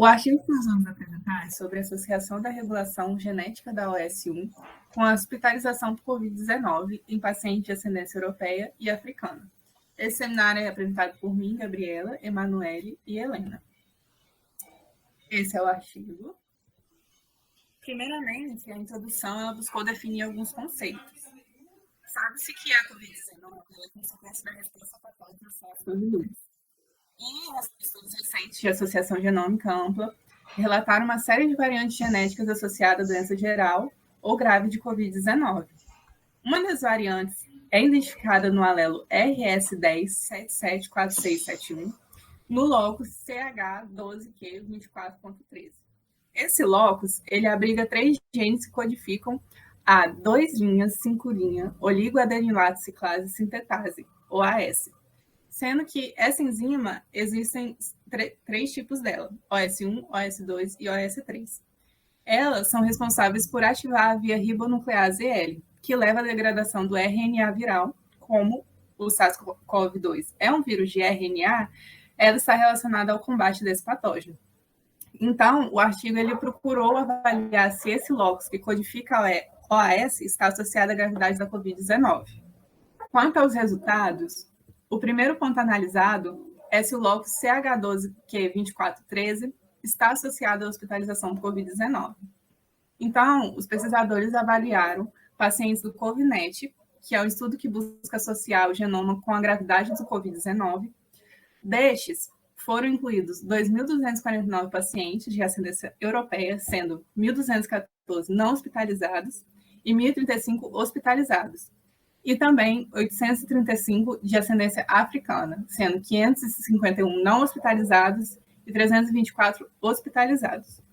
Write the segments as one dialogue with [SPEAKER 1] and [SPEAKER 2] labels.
[SPEAKER 1] O artigo que nós vamos apresentar é sobre a associação da regulação genética da OS1 com a hospitalização por Covid-19 em pacientes de ascendência europeia e africana. Esse seminário é apresentado por mim, Gabriela, Emanuele e Helena. Esse é o artigo. Primeiramente, a introdução ela buscou definir alguns conceitos. Sabe-se que a Covid-19 é consequência da resposta patológica do SARS-CoV-2. E os estudos recentes de associação genômica ampla relataram uma série de variantes genéticas associadas à doença geral ou grave de Covid-19. Uma das variantes é identificada no alelo RS10-774671, no locus CH12Q24.13. Esse locus, ele abriga 3 genes que codificam a 2', 5' oligoadenilato ciclase sintetase, ou AS, sendo que essa enzima existem 3 tipos dela, OS1, OS2 e OS3. Elas são responsáveis por ativar a via ribonuclease L, que leva à degradação do RNA viral, como o SARS-CoV-2 é um vírus de RNA, ela está relacionada ao combate desse patógeno. Então, o artigo ele procurou avaliar se esse locus que codifica a OAS está associado à gravidade da Covid-19. Quanto aos resultados, o primeiro ponto analisado é se o locus CH12Q2413 está associado à hospitalização por Covid-19. Então, os pesquisadores avaliaram pacientes do COVINET, que é um estudo que busca associar o genoma com a gravidade do Covid-19. Destes, foram incluídos 2.249 pacientes de ascendência europeia, sendo 1.214 não hospitalizados e 1.035 hospitalizados. E também 835 de ascendência africana, sendo 551 não hospitalizados e 324 hospitalizados.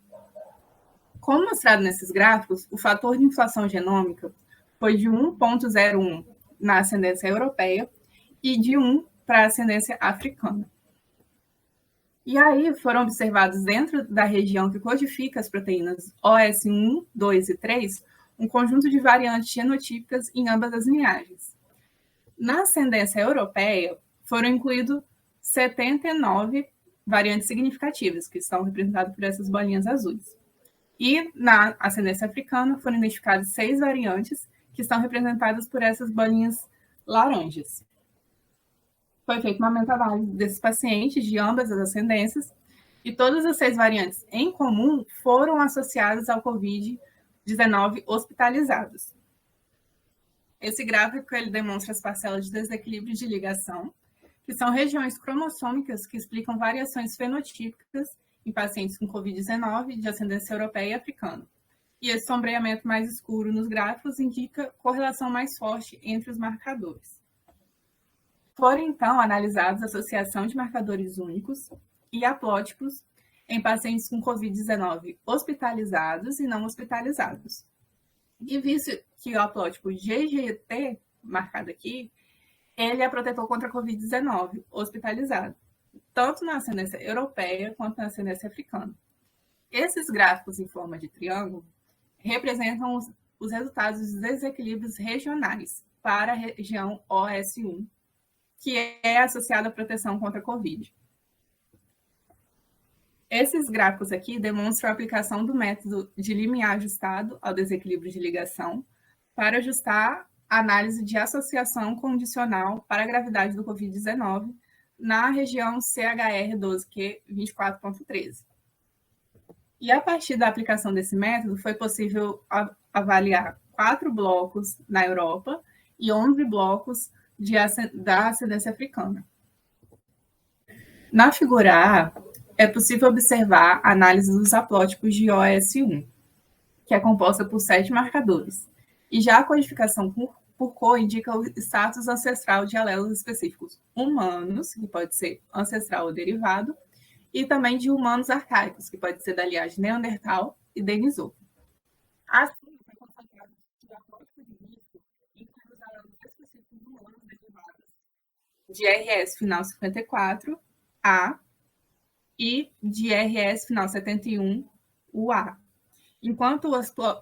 [SPEAKER 1] Como mostrado nesses gráficos, o fator de inflação genômica foi de 1,01 na ascendência europeia e de 1 para a ascendência africana. E aí foram observados dentro da região que codifica as proteínas OS1, 2 e 3, um conjunto de variantes genotípicas em ambas as linhagens. Na ascendência europeia, foram incluídos 79 variantes significativas, que estão representadas por essas bolinhas azuis. E na ascendência africana, foram identificadas 6 variantes, que estão representadas por essas bolinhas laranjas. Foi feita uma meta-análise desses pacientes de ambas as ascendências, e todas as 6 variantes em comum foram associadas ao Covid-19 hospitalizados. Esse gráfico ele demonstra as parcelas de desequilíbrio de ligação, que são regiões cromossômicas que explicam variações fenotípicas em pacientes com Covid-19 de ascendência europeia e africana. E esse sombreamento mais escuro nos gráficos indica correlação mais forte entre os marcadores. Foram, então, analisados a associação de marcadores únicos e haplótipos em pacientes com Covid-19 hospitalizados e não hospitalizados. E visto que o haplótipo GGT, marcado aqui, ele é protetor contra a Covid-19 hospitalizado, tanto na ascendência europeia quanto na ascendência africana. Esses gráficos em forma de triângulo representam os resultados dos desequilíbrios regionais para a região OS1, que é associada à proteção contra a Covid. Esses gráficos aqui demonstram a aplicação do método de limiar ajustado ao desequilíbrio de ligação para ajustar a análise de associação condicional para a gravidade do Covid-19 na região CHR12Q24.13. E a partir da aplicação desse método, foi possível avaliar 4 blocos na Europa e 11 blocos da ascendência africana. Na figura A, é possível observar a análise dos haplótipos de OS1, que é composta por 7 marcadores, e já a codificação por cor indica o status ancestral de alelos específicos humanos, que pode ser ancestral ou derivado, e também de humanos arcaicos, que pode ser da linhagem Neandertal e Denisova. Assim, foi constatado que o haplótipo de risco inclui os alelos específicos humanos derivados de RS final 54, A, e de RS final 71, o A. Enquanto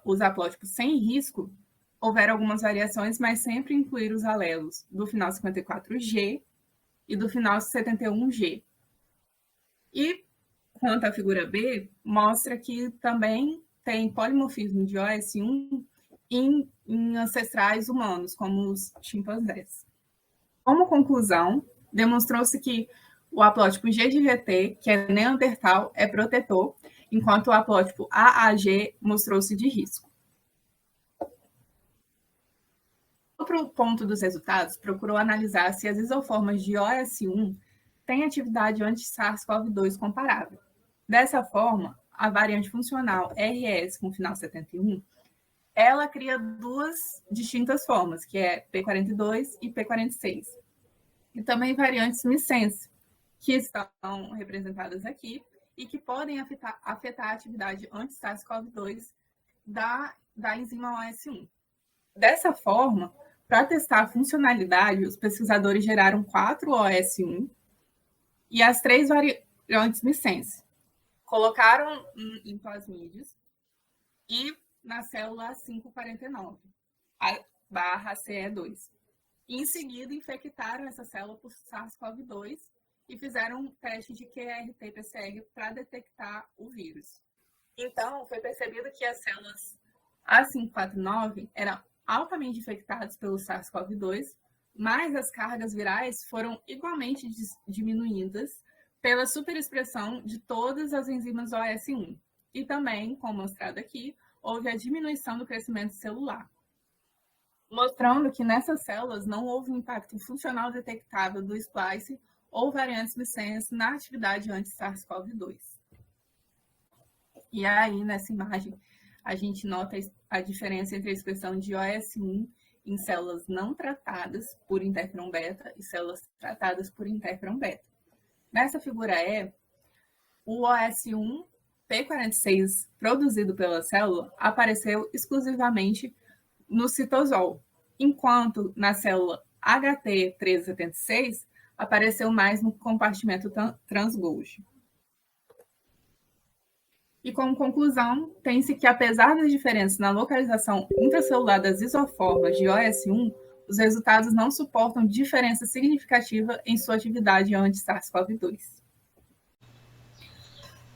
[SPEAKER 1] os haplótipos sem risco, houveram algumas variações, mas sempre incluir os alelos do final 54G e do final 71G. E quanto à figura B, mostra que também tem polimorfismo de OS1 em ancestrais humanos, como os chimpanzés. Como conclusão, demonstrou-se que o haplótipo G de GT, que é neandertal, é protetor, enquanto o haplótipo AAG mostrou-se de risco. Outro ponto dos resultados procurou analisar se as isoformas de OS1 têm atividade anti-SARS-CoV-2 comparável. Dessa forma, a variante funcional RS com final 71, ela cria duas distintas formas, que é P42 e P46. E também variantes missense, que estão representadas aqui e que podem afetar a atividade anti-SARS-CoV-2 da enzima OS1. Dessa forma, para testar a funcionalidade, os pesquisadores geraram 4 OS1 e as 3 variantes missense. Colocaram em plasmídeos e na célula 549, barra CE2. E, em seguida, infectaram essa célula por SARS-CoV-2 e fizeram um teste de QRT-PCR para detectar o vírus. Então, foi percebido que as células A549 eram altamente infectadas pelo SARS-CoV-2, mas as cargas virais foram igualmente diminuídas pela superexpressão de todas as enzimas OS1. E também, como mostrado aqui, houve a diminuição do crescimento celular, mostrando que nessas células não houve impacto funcional detectável do splice ou variantes missense na atividade anti-SARS-CoV-2. E aí, nessa imagem, a gente nota a diferença entre a expressão de OS1 em células não tratadas por interferon beta e células tratadas por interferon beta. Nessa figura E, o OS1 P46 produzido pela célula apareceu exclusivamente no citosol, enquanto na célula HT1376 apareceu mais no compartimento trans-Golgi. E como conclusão, tem-se que, apesar das diferenças na localização intracelular das isoformas de OS1, os resultados não suportam diferença significativa em sua atividade anti-SARS-CoV-2.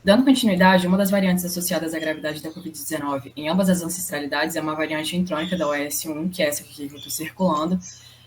[SPEAKER 2] Dando continuidade, uma das variantes associadas à gravidade da Covid-19 em ambas as ancestralidades é uma variante intrônica da OS1, que é essa aqui que eu estou circulando,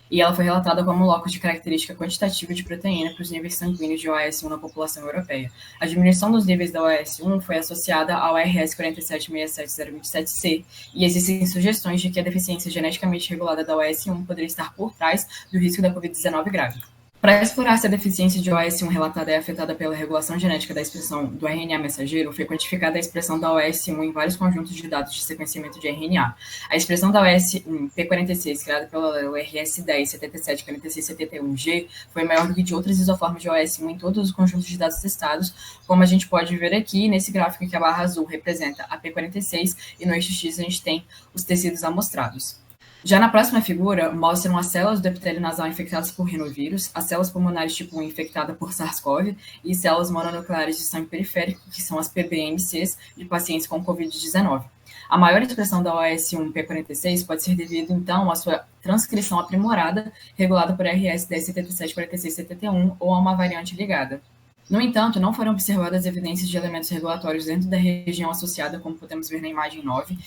[SPEAKER 2] e ela foi relatada como locus de característica quantitativa de proteína para os níveis sanguíneos de OS1 na população europeia. A diminuição dos níveis da OS1 foi associada ao RS 4767027C, e existem sugestões de que a deficiência geneticamente regulada da OS1 poderia estar por trás do risco da Covid-19 grave. Para explorar se a deficiência de OS1 relatada é afetada pela regulação genética da expressão do RNA mensageiro, foi quantificada a expressão da OS1 em vários conjuntos de dados de sequenciamento de RNA. A expressão da OS1 P46, criada pelo alelo RS10 774671G, foi maior do que de outras isoformas de OS1 em todos os conjuntos de dados testados, como a gente pode ver aqui nesse gráfico que a barra azul representa a P46 e no eixo X a gente tem os tecidos amostrados. Já na próxima figura, mostram as células do epitélio nasal infectadas por rinovírus, as células pulmonares tipo 1 infectadas por SARS-CoV e células mononucleares de sangue periférico, que são as PBMCs, de pacientes com Covid-19. A maior expressão da OS1-P46 pode ser devido, então, à sua transcrição aprimorada, regulada por RS 10774671 ou a uma variante ligada. No entanto, não foram observadas evidências de elementos regulatórios dentro da região associada, como podemos ver na imagem 9.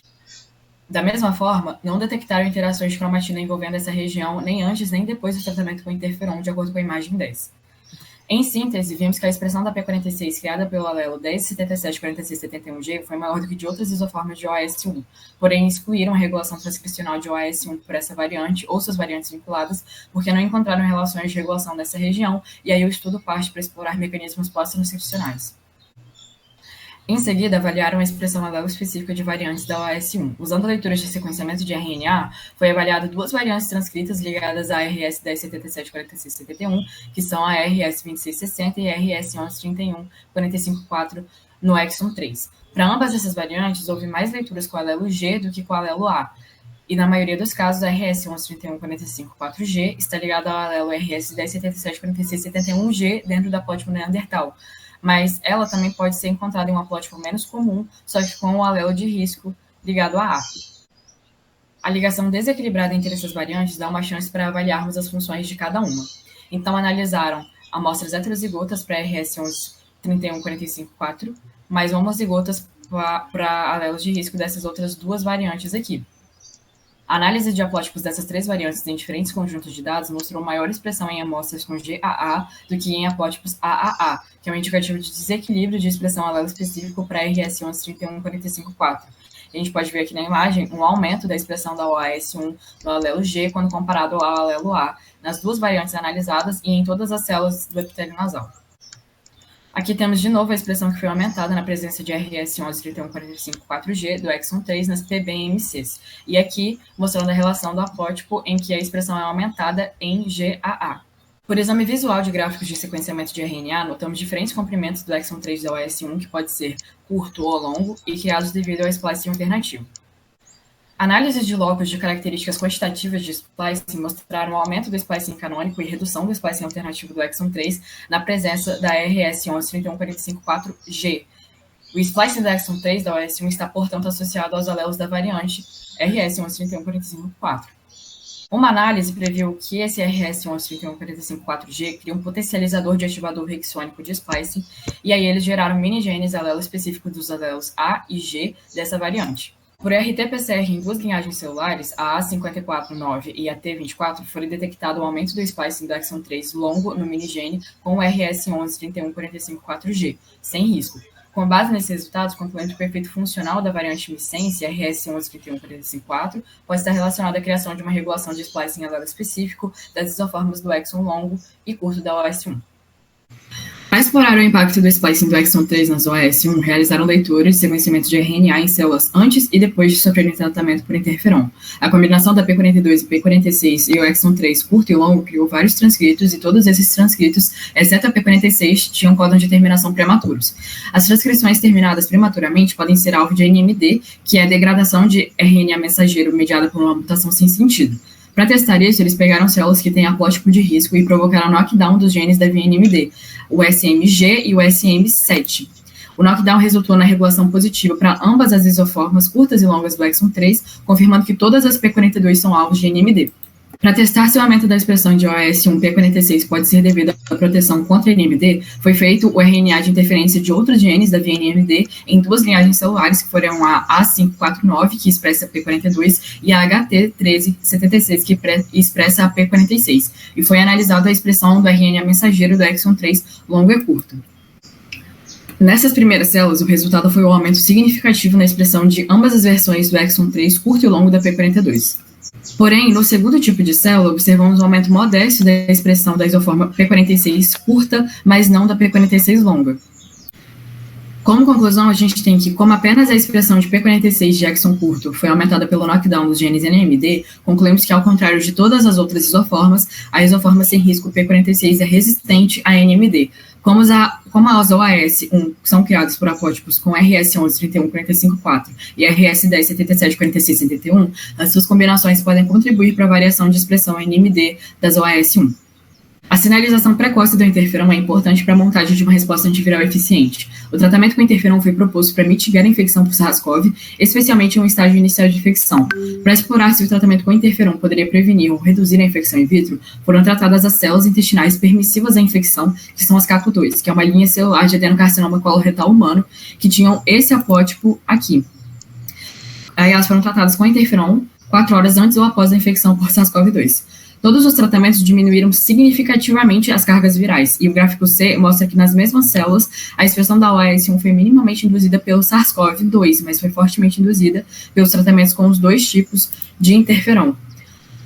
[SPEAKER 2] Da mesma forma, não detectaram interações de cromatina envolvendo essa região nem antes nem depois do tratamento com interferon, de acordo com a imagem 10. Em síntese, vimos que a expressão da P46 criada pelo alelo 10774671G foi maior do que de outras isoformas de OS1, porém excluíram a regulação transcricional de OS1 por essa variante ou suas variantes vinculadas, porque não encontraram relações de regulação dessa região, e aí o estudo parte para explorar mecanismos pós-transcricionais. Em seguida, avaliaram a expressão alelo específica de variantes da OS1. Usando leituras de sequenciamento de RNA, foi avaliado duas variantes transcritas ligadas à RS 10774671, que são a RS 2660 e a RS 1131-454 no exon 3. Para ambas essas variantes, houve mais leituras com o alelo G do que com o alelo A. E na maioria dos casos, a RS 1131-454G está ligada ao alelo RS 10774671G dentro da plótipo neandertal, mas ela também pode ser encontrada em um haplótipo menos comum, só que com o alelo de risco ligado a A. A ligação desequilibrada entre essas variantes dá uma chance para avaliarmos as funções de cada uma. Então, analisaram amostras heterozigotas para RS 31454, mais homozigotas para alelos de risco dessas outras duas variantes aqui. A análise de haplótipos dessas três variantes em diferentes conjuntos de dados mostrou maior expressão em amostras com GAA do que em haplótipos AAA, que é um indicativo de desequilíbrio de expressão alelo específico para RS13154. A gente pode ver aqui na imagem um aumento da expressão da OAS1 no alelo G quando comparado ao alelo A, nas duas variantes analisadas e em todas as células do epitélio nasal. Aqui temos de novo a expressão que foi aumentada na presença de RS13145-4G do exon 3 nas PBMCs. E aqui mostrando a relação do haplótipo em que a expressão é aumentada em GAA. Por exame visual de gráficos de sequenciamento de RNA, notamos diferentes comprimentos do exon 3 da OAS1, que pode ser curto ou longo, e criados devido ao splicing alternativo. Análises de locus de características quantitativas de splicing mostraram o aumento do splicing canônico e redução do splicing alternativo do exon 3 na presença da RS13145-4G. O splicing do exon 3 da OAS1 está, portanto, associado aos alelos da variante RS13145-4. Uma análise previu que esse RS13145-4G cria um potencializador de ativador hexônico de splicing, e aí eles geraram mini-genes alelo específico dos alelos A e G dessa variante. Por RT-PCR em duas linhagens celulares, a A54-9 e a T24, foi detectado o aumento do splicing do exon 3 longo no minigene com o RS13145-4G, sem risco. Com base nesses resultados, concluindo que o efeito funcional da variante missense, RS13145-4, pode estar relacionado à criação de uma regulação de splicing alelo específico das isoformas do exon longo e curto da OAS1. Para explorar o impacto do splicing do exon 3 nas OAS1, realizaram leituras de sequenciamento de RNA em células antes e depois de sofrerem tratamento por interferon. A combinação da P42 e P46 e o exon 3 curto e longo criou vários transcritos, e todos esses transcritos, exceto a P46, tinham códon de terminação prematuros. As transcrições terminadas prematuramente podem ser alvo de NMD, que é a degradação de RNA mensageiro mediada por uma mutação sem sentido. Para testar isso, eles pegaram células que têm haplótipo de risco e provocaram knockdown dos genes da VNMD, o SMG e o SM7. O knockdown resultou na regulação positiva para ambas as isoformas curtas e longas do exon 3, confirmando que todas as P42 são alvos de NMD. Para testar se o aumento da expressão de OAS1-P46 pode ser devido à proteção contra NMD, foi feito o RNA de interferência de outros genes da VNMD em duas linhagens celulares, que foram a A549, que expressa a P42, e a HT1376, que expressa a P46, e foi analisada a expressão do RNA mensageiro do exon 3 longo e curto. Nessas primeiras células, o resultado foi um aumento significativo na expressão de ambas as versões do exon 3 curto e longo da P42. Porém, no segundo tipo de célula, observamos um aumento modesto da expressão da isoforma P46 curta, mas não da P46 longa. Como conclusão, a gente tem que, como apenas a expressão de P46 de exon curto foi aumentada pelo knockdown dos genes NMD, concluímos que, ao contrário de todas as outras isoformas, a isoforma sem risco P46 é resistente a NMD. Como as OAS1 são criadas por haplótipos com RS13145-4 e RS10774671, as suas combinações podem contribuir para a variação de expressão NMD das OAS1. A sinalização precoce do interferon é importante para a montagem de uma resposta antiviral eficiente. O tratamento com interferon foi proposto para mitigar a infecção por SARS-CoV, especialmente em um estágio inicial de infecção. Para explorar se o tratamento com interferon poderia prevenir ou reduzir a infecção in vitro, foram tratadas as células intestinais permissivas à infecção, que são as CACU2, que é uma linha celular de adenocarcinoma coloretal humano, que tinham esse haplótipo aqui. Aí elas foram tratadas com interferon 4 horas antes ou após a infecção por SARS-CoV-2. Todos os tratamentos diminuíram significativamente as cargas virais, e o gráfico C mostra que nas mesmas células a expressão da OAS1 foi minimamente induzida pelo SARS-CoV-2, mas foi fortemente induzida pelos tratamentos com os dois tipos de interferon.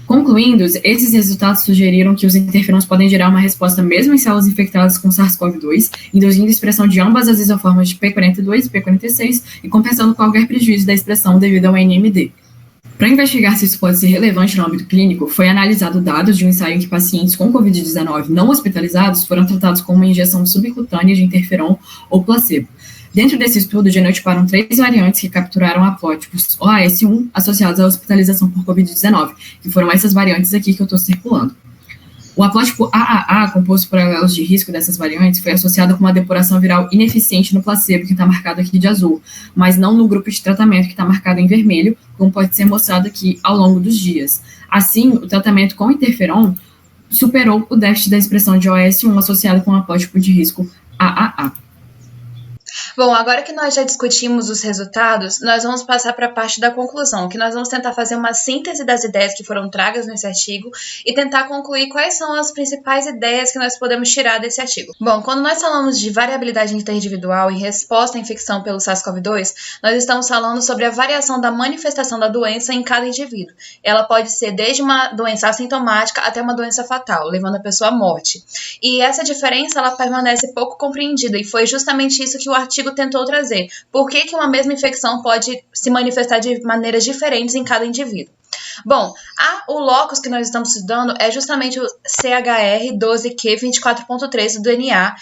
[SPEAKER 2] Concluindo, esses resultados sugeriram que os interferons podem gerar uma resposta mesmo em células infectadas com SARS-CoV-2, induzindo a expressão de ambas as isoformas de P42 e P46 e compensando qualquer prejuízo da expressão devido ao NMD. Para investigar se isso pode ser relevante no âmbito clínico, foi analisado dados de um ensaio em que pacientes com Covid-19 não hospitalizados foram tratados com uma injeção subcutânea de interferon ou placebo. Dentro desse estudo, genotiparam 3 variantes que capturaram haplótipos OAS1 associados à hospitalização por Covid-19, que foram essas variantes aqui que eu estou circulando. O haplótipo AAA, composto por alelos de risco dessas variantes, foi associado com uma depuração viral ineficiente no placebo, que está marcado aqui de azul, mas não no grupo de tratamento, que está marcado em vermelho, como pode ser mostrado aqui ao longo dos dias. Assim, o tratamento com interferon superou o déficit da expressão de OAS1 associado com o haplótipo de risco AAA.
[SPEAKER 3] Bom, agora que nós já discutimos os resultados, nós vamos passar para a parte da conclusão, que nós vamos tentar fazer uma síntese das ideias que foram tragas nesse artigo e tentar concluir quais são as principais ideias que nós podemos tirar desse artigo. Bom, quando nós falamos de variabilidade interindividual em resposta à infecção pelo SARS-CoV-2, nós estamos falando sobre a variação da manifestação da doença em cada indivíduo. Ela pode ser desde uma doença assintomática até uma doença fatal, levando a pessoa à morte. E essa diferença, ela permanece pouco compreendida e foi justamente isso que o artigo tentou trazer. Por que uma mesma infecção pode se manifestar de maneiras diferentes em cada indivíduo? Bom, o locus que nós estamos estudando é justamente o CHR12Q24.3 do DNA,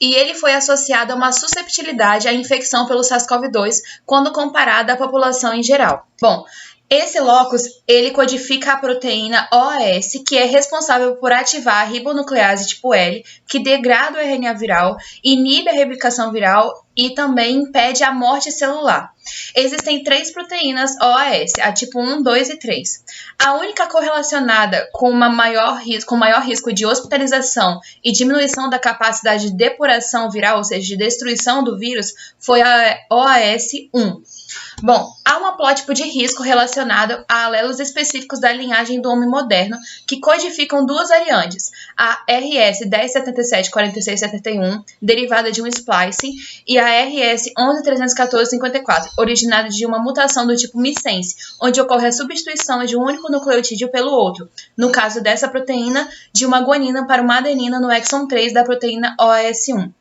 [SPEAKER 3] e ele foi associado a uma susceptibilidade à infecção pelo SARS-CoV-2 quando comparado à população em geral. Bom, esse locus, ele codifica a proteína OAS, que é responsável por ativar a ribonuclease tipo L, que degrada o RNA viral, inibe a replicação viral e também impede a morte celular. Existem 3 proteínas OAS, a tipo 1, 2 e 3. A única correlacionada com maior risco de hospitalização e diminuição da capacidade de depuração viral, ou seja, de destruição do vírus, foi a OAS1. Bom, há um haplótipo de risco relacionado a alelos específicos da linhagem do homem moderno que codificam 2 variantes, a RS10774671, derivada de um splicing, e a RS1131454, originada de uma mutação do tipo missense, onde ocorre a substituição de um único nucleotídeo pelo outro, no caso dessa proteína, de uma guanina para uma adenina no exon 3 da proteína OAS1.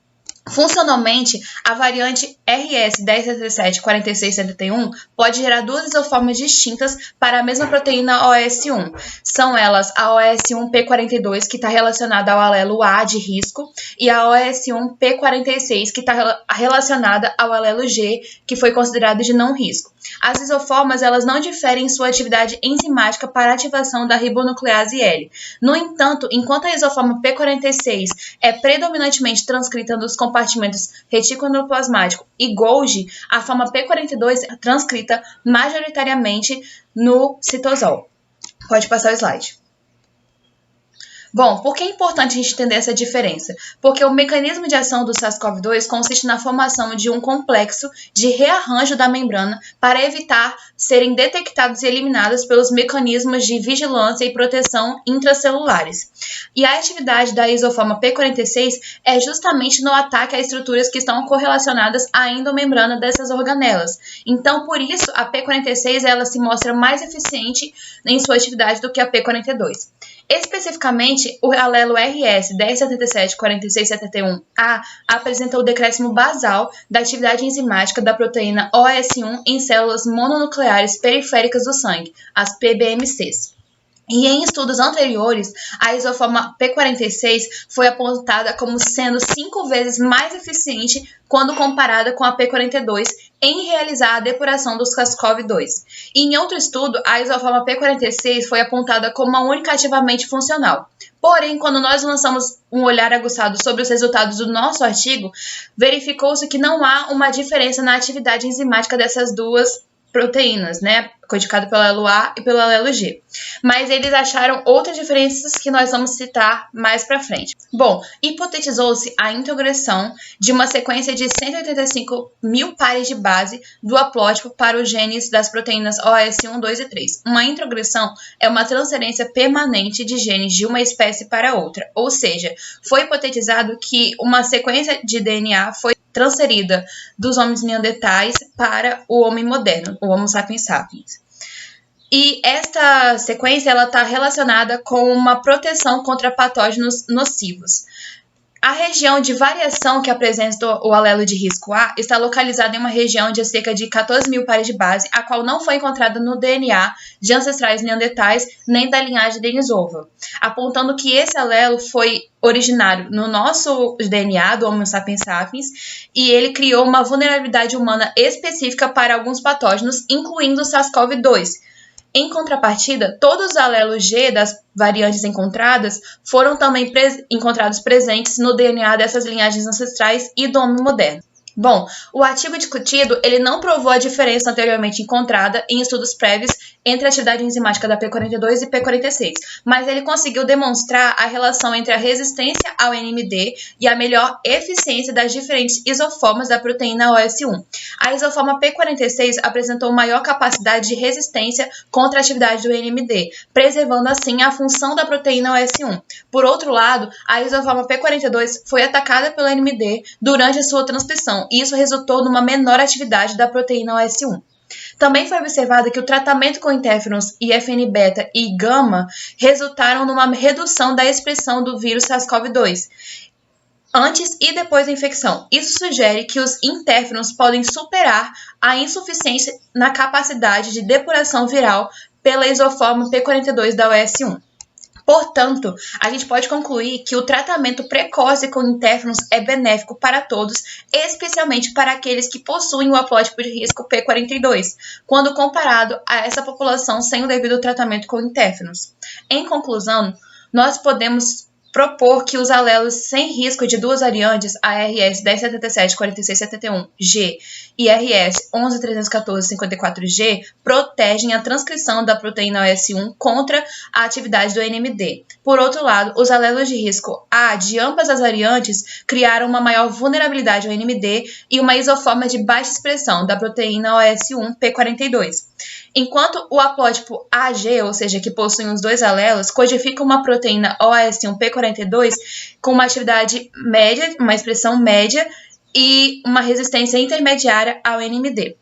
[SPEAKER 3] Funcionalmente, a variante RS10774671 pode gerar 2 isoformas distintas para a mesma proteína OAS1. São elas a OAS1P42, que está relacionada ao alelo A de risco, e a OAS1P46, que está relacionada ao alelo G, que foi considerado de não risco. As isoformas, elas não diferem em sua atividade enzimática para a ativação da ribonuclease L. No entanto, enquanto a isoforma P46 é predominantemente transcrita nos compartimentos reticuloendoplasmático e Golgi, a forma P42 é transcrita majoritariamente no citosol. Pode passar o slide. Bom, por que é importante a gente entender essa diferença? Porque o mecanismo de ação do SARS-CoV-2 consiste na formação de um complexo de rearranjo da membrana para evitar serem detectados e eliminados pelos mecanismos de vigilância e proteção intracelulares. E a atividade da isoforma P46 é justamente no ataque a estruturas que estão correlacionadas à endomembrana dessas organelas. Então, por isso, a P46 ela se mostra mais eficiente em sua atividade do que a P42. Especificamente, o alelo RS10774671A apresenta o decréscimo basal da atividade enzimática da proteína OS1 em células mononucleares periféricas do sangue, as PBMCs. E em estudos anteriores, a isoforma P46 foi apontada como sendo 5 vezes mais eficiente quando comparada com a P42 em realizar a depuração dos SARS-CoV-2. E em outro estudo, a isoforma P46 foi apontada como a única ativamente funcional. Porém, quando nós lançamos um olhar aguçado sobre os resultados do nosso artigo, verificou-se que não há uma diferença na atividade enzimática dessas duas proteínas, né, codificado pelo alelo A e pelo alelo G. Mas eles acharam outras diferenças que nós vamos citar mais para frente. Bom, hipotetizou-se a introgressão de uma sequência de 185 mil pares de base do haplótipo para os genes das proteínas OS1, 2 e 3. Uma introgressão é uma transferência permanente de genes de uma espécie para outra, ou seja, foi hipotetizado que uma sequência de DNA foi transferida dos homens neandertais para o homem moderno, o Homo sapiens sapiens. E esta sequência está relacionada com uma proteção contra patógenos nocivos. A região de variação que apresenta o alelo de risco A está localizada em uma região de cerca de 14 mil pares de base, a qual não foi encontrada no DNA de ancestrais neandertais nem da linhagem Denisova, apontando que esse alelo foi originário no nosso DNA do Homo sapiens sapiens e ele criou uma vulnerabilidade humana específica para alguns patógenos, incluindo o SARS-CoV-2. Em contrapartida, todos os alelos G das variantes encontradas foram também encontrados presentes no DNA dessas linhagens ancestrais e do homem moderno. Bom, o artigo discutido, ele não provou a diferença anteriormente encontrada em estudos prévios entre a atividade enzimática da P42 e P46, mas ele conseguiu demonstrar a relação entre a resistência ao NMD e a melhor eficiência das diferentes isoformas da proteína OS1. A isoforma P46 apresentou maior capacidade de resistência contra a atividade do NMD, preservando assim a função da proteína OS1. Por outro lado, a isoforma P42 foi atacada pelo NMD durante a sua transcrição, e isso resultou numa menor atividade da proteína OS1. Também foi observado que o tratamento com interferons IFN-beta e gama resultaram numa redução da expressão do vírus SARS-CoV-2 antes e depois da infecção. Isso sugere que os interferons podem superar a insuficiência na capacidade de depuração viral pela isoforma P42 da OS1. Portanto, a gente pode concluir que o tratamento precoce com interferons é benéfico para todos, especialmente para aqueles que possuem o haplótipo de risco P42, quando comparado a essa população sem o devido tratamento com interferons. Em conclusão, nós podemos propor que os alelos sem risco de duas variantes, ARS 1077-4671G e RS 11.314.54G, protegem a transcrição da proteína OS1 contra a atividade do NMD. Por outro lado, os alelos de risco A de ambas as variantes criaram uma maior vulnerabilidade ao NMD e uma isoforma de baixa expressão da proteína OS1 P42. Enquanto o haplótipo AG, ou seja, que possui os dois alelos, codifica uma proteína OS1 P42 com uma atividade média, uma expressão média e uma resistência intermediária ao NMD.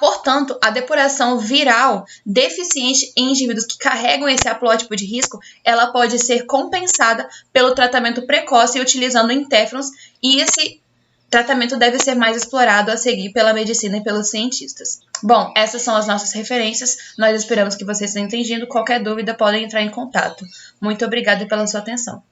[SPEAKER 3] Portanto, a depuração viral deficiente em indivíduos que carregam esse haplótipo de risco, ela pode ser compensada pelo tratamento precoce utilizando interferons, e esse tratamento deve ser mais explorado a seguir pela medicina e pelos cientistas. Bom, essas são as nossas referências. Nós esperamos que vocês tenham entendido. Qualquer dúvida, podem entrar em contato. Muito obrigada pela sua atenção.